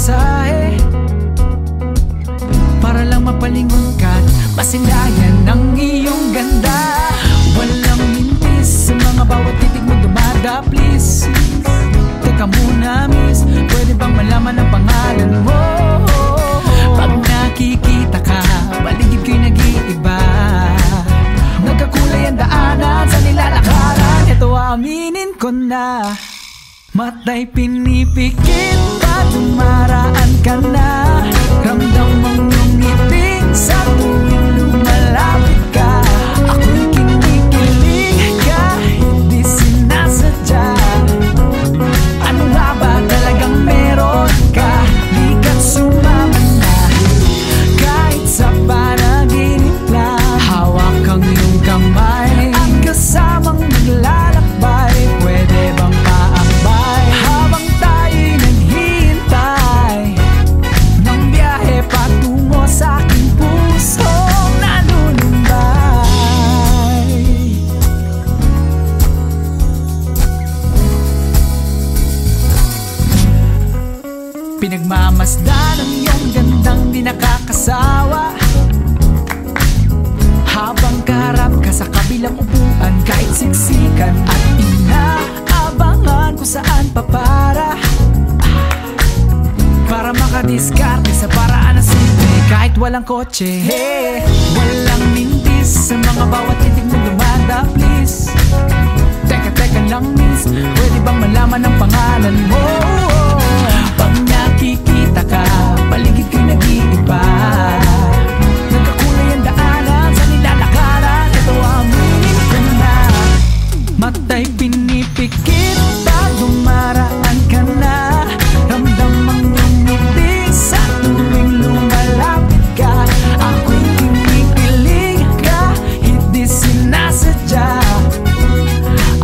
pamasahe para lang mapalingon ka, masilayan ng iyong ganda. Walang mintis sa mga bawat titig mo dumada, please. Teka muna miss, pwede bang malaman ang pangalan mo? Pag nakikita ka, paligid ko'y nag-iiba. Nagkakulay ang daanan sa nilalakaran. Ito aminin ko na, matay pinipikit pa, dumaraan ka na. Ramdam mong iyong ngiti sa tuwing lumalapit ka. Ako'y kinikilig kahit di sinasadya. Ano nga ba talagang meron ka? Likat sumama na, kahit sa panaginip lang. Hawak ang iyong kamay at kasamang naglalakbay. Pwede bang paakbay habang tayo'y naghihintay ng biyahe patungo sa aking pusong nalulumbay? Pinagmamasdan ang iyong gandang di nakakasawa, habang kaharap ka sa kabilang upuan, kahit siksikan at inaabangan kung saan para makadiskarte sa paraan na simple, kahit walang kotse. Walang mintis sa mga bawat titig mo dumada, please. Teka lang miss, pwede bang malaman ang pangalan mo? Pag nakikita ka, paligid ko'y nag-iiba. Nagkakulay ang daanan sa nilalakaran. Ito aminin ko na, matay pinipikit pa, dumaraan ka na. Ramdam ang iyong ngiti sa tuwing lumalapit ka. Ako'y kinikilig kahit di sinasadya.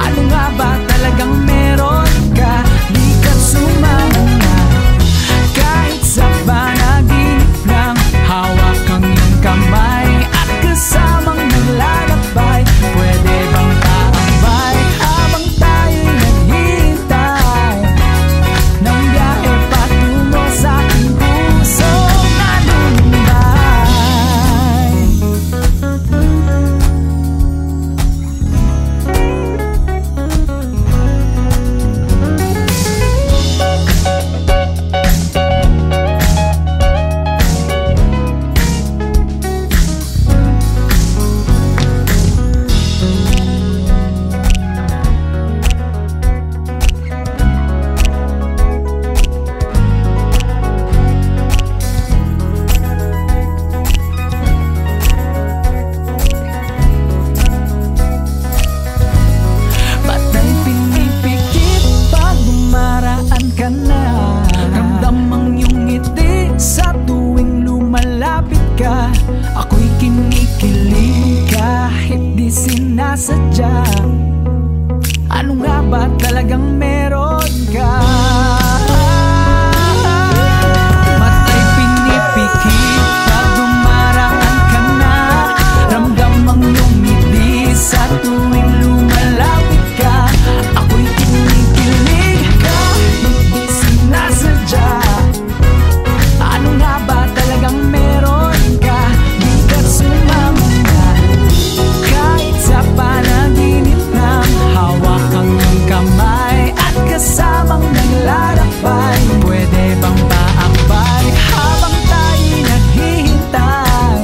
Ano nga ba talagang meron ka? Di ka sumama na, kahit sa panaginip lang. Hawak ang iyong kamay at kasamang naglalakbay. Pwede bang paakbay habang tayo'y naghihintay ng biyahe patungo sa aking pusong nalulumbay? Patay pinipikit pag dumaraan ka na. Ramdam ang iyong ngiti sa tuwing lumalapit ka. Ako'y kinikilig kahit di sinasadya. Ano nga ba talagang meron ka? Matay pinipikit pag dumaraan ka na. Ramdam ang iyong ngiti sa tuwing lumalapit ka. Ako'y kinikilig kahit di sinasadya. Ano nga ba talagang meron ka? Di ka sumama na, kahit sa panaginip lang. Hawak ang iyong kamay at kasamang naglalakbay. Pwede bang paakbay habang tayo'y naghihintay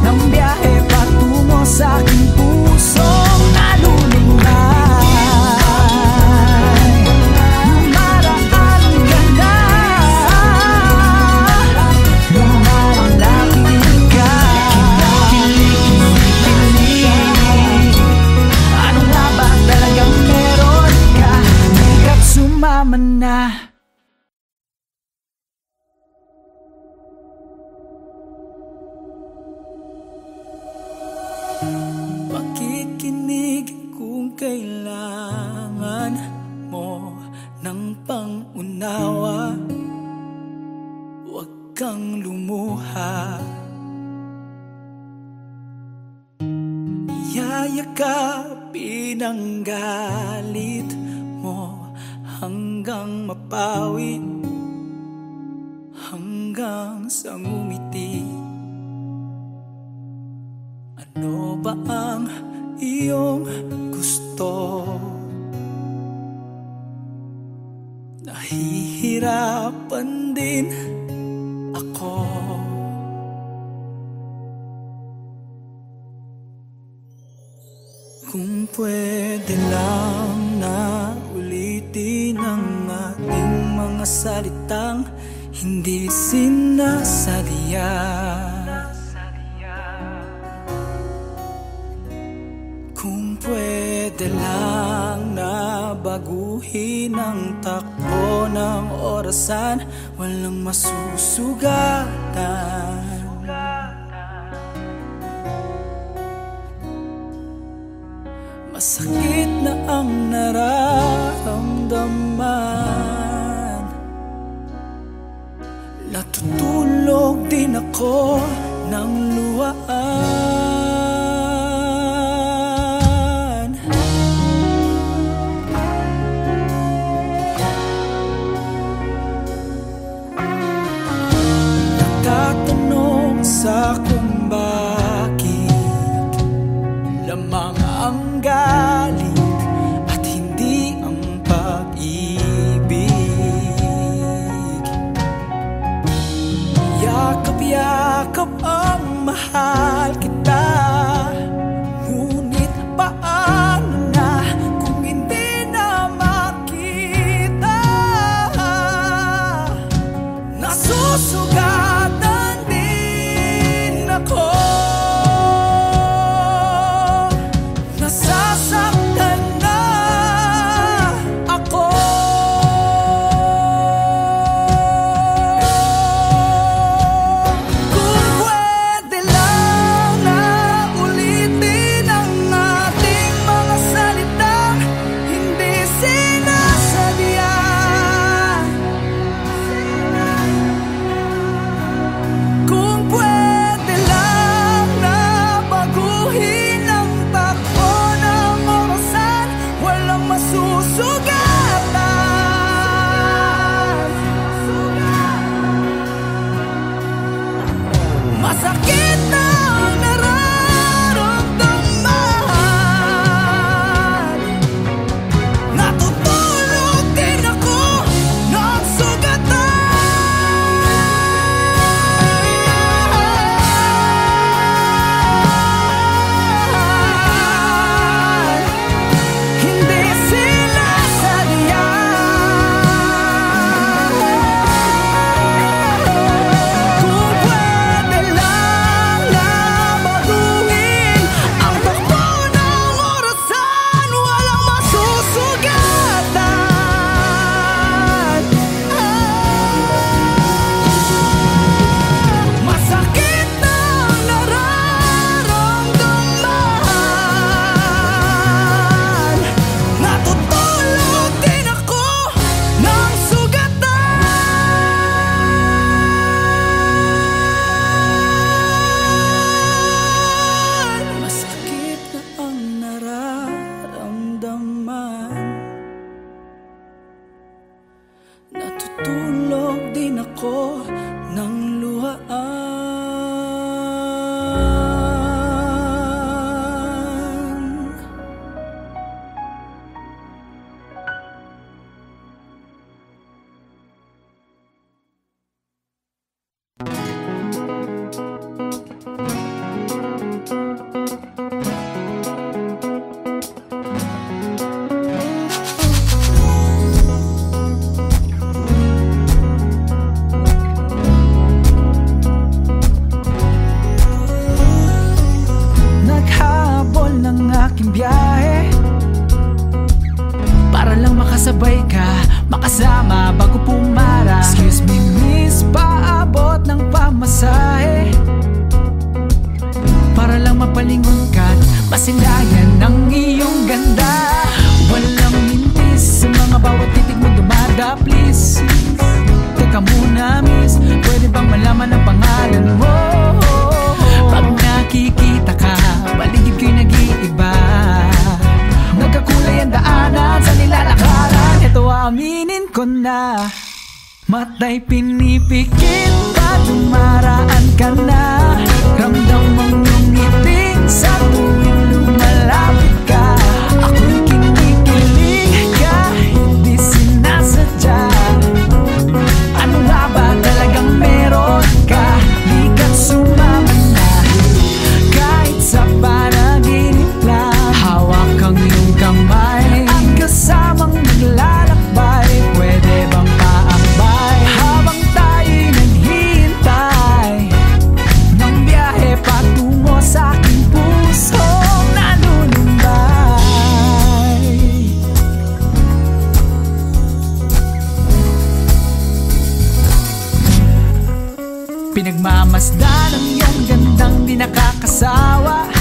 ng biyahe patungo sa aking pusong nalulumbay? Dumaraan ka na, lumalapit ka. Kinikilig, ano nga ba talagang meron ka? Di ka sumama na. Makikinig kung kailangan mo ng pang-unawa. Huwag kang lumuha, yayakapin ang galit mo hanggang mapawi. hanggang sa ngumiti. Ano ba ang iyong gusto? Nahihirapan din ako. Kung pwede lang na ulitin ang ating mga salitang hindi sinasadya. Kung pwede lang na baguhin ang takbo ng orasan, walang masusugatan. Masakit na ang nararamdaman, natutulog din ako ng luhaan. Nagtatanong sa kung bakit lamang ang galit at hindi ang pag-ibig. Yakap-yakap ang mahal kita, ngunit paano na kung hindi na makita? Nasusugatan din ako, nasasaktan na ako. Kung pwede lang na ulitin ang ating mga salitang hindi sinasadya. Kung pwede lang na baguhin ang takbo ng orasan, walang masusugatan. Masakit na ang nararamdaman, natutulog din ako ng sugatan. Hindi sila sadya. Kung pwede lang na baguhin ang takbo ng orasan, walang masusugatan. Masakit na ang nararamdaman, natutulog din ako ng sugatan. Masakit na ang nararamdaman, natutulog din ako ng luhaan. Naghabol ng aking biyahe para lang makasabay ka, makasama bago pumara. Excuse me miss, paabot ng pamasahe para lang mapalingon ka, masilayan ng iyong ganda. Walang mintis sa mga bawat titig mo dumada. Please, teka muna miss, pwede bang malaman ang pangalan mo? Pag nakikita ka, paligid ko'y nag-iiba. Nagkakulay ang daanan sa nilalakaran. Ito aminin ko na, Mata'y pinipikit pag dumaraan ka na. Ramdam mong iyong ngiti sa tuwing lumalapit ka. Ako'y kinikilig kahit di sinasadya. Ano nga ba talagang meron ka? Lika't sumama na. Kahit sa panaginip lang, hawak ang iyong kamay at kasamang naglalakbay. Pwede bang paakbay habang tayo'y naghihintay ng biyahe patungo sa aking pusong nalulumbay? Pinagmamasdan ang iyong gandang di nakakasawa,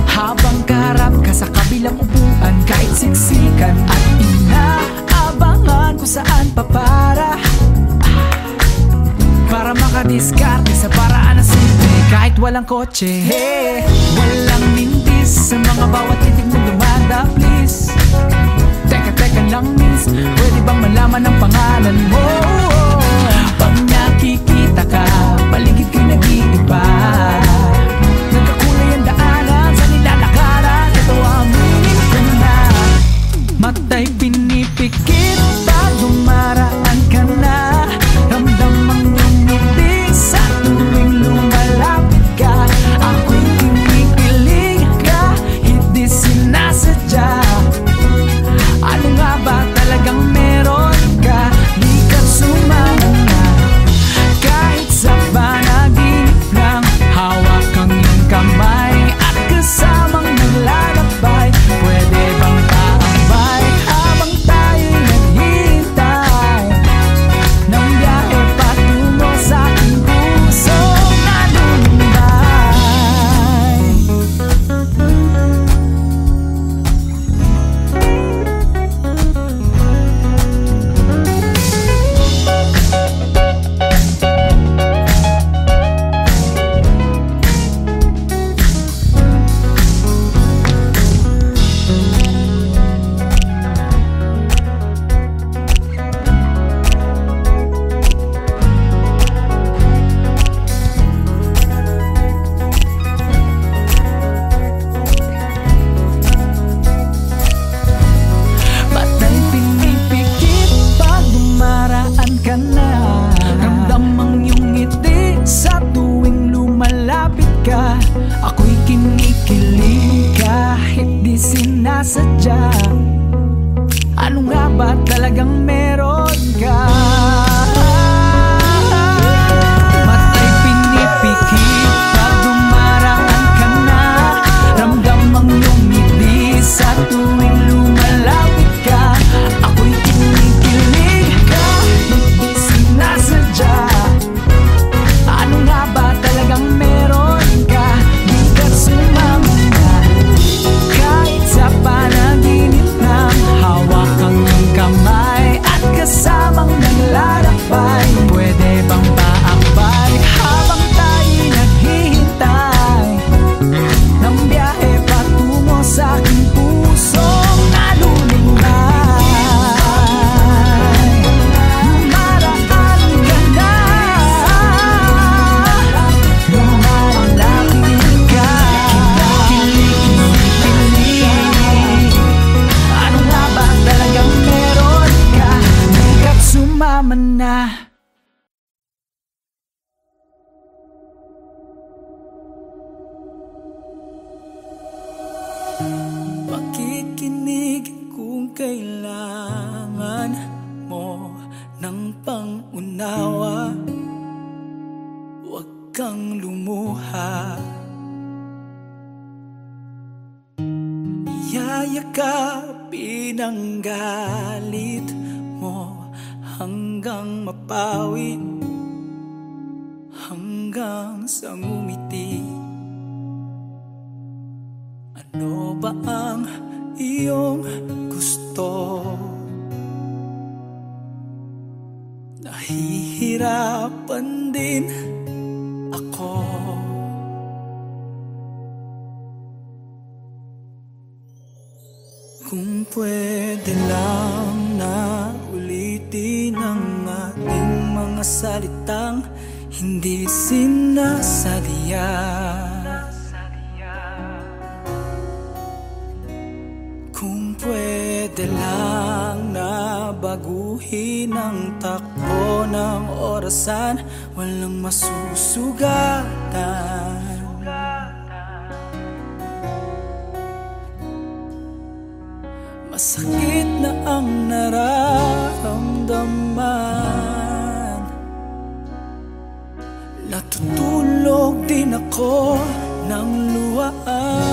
habang kaharap ka sa kabilang upuan. Kahit siksikan at inaabangan kung saan papara, para makadiskarte sa paraan na simple. Kahit walang kotse, walang mintis sa mga bawat titig na lumanda. Please, teka lang miss, pwede bang malaman ang pangalan mo? Pag nakikita ka, paligid ko'y nag-iiba. Nagkakulay ang daanan sa nilalakaran. Ito aminin ko na. Mata'y pinipikit pag dumaraan ka na. Ramdam ang iyong ngiti sa tuwing lumalapit ka. Ako'y kinikilig kahit di sinasadya. Ano nga ba talagang meron ka? Di ka sumama na. Kahit sa panaginip lang, hawak ang iyong kamay at kasamang naglalakbay. Pwede bang paakbay habang tayo'y naghihintay ng biyahe patungo sa aking pusong nalulumbay? Mata'y pinipikit pag dumaraan ka na. Ramdam ang iyong ngiti sa tuwing lumalapit ka. Ako'y kinikilig kahit di sinasadya. Ano nga ba talagang meron ka? Mata'y pinipikit pag dumaraan ka na. Ramdam ang iyong ngiti sa tuwing lumalapit ka. Ako'y kinikilig kahit di sinasadya. Ano nga ba talagang meron ka? Di ka sumama na. Kahit sa panaginip lang, hawak ang iyong kamay at kasamang naglalakbay. Pwede bang paakbay habang tayo'y naghihintay ng biyahe patungo sa aking pusong nalulumbay? Dumaraan ka na, lumalapit ka. Kilig, ano nga ba talagang meron ka? Di ka't sumama na. Makikinig kung kailangan mo ng pang-unawa. Huwag kang lumuha. Yayakapin ang galit mo hanggang mapawi, hanggang sa ngumiti. Ano ba ang iyong gusto? Nahihirapan din ako. Kung pwede lang na ulitin salitang hindi sinasadya. Kung pwede lang na baguhin ang takbo ng orasan, walang masusugatan. Masakit na ang nararamdaman, natutulog din ako ng luhaan.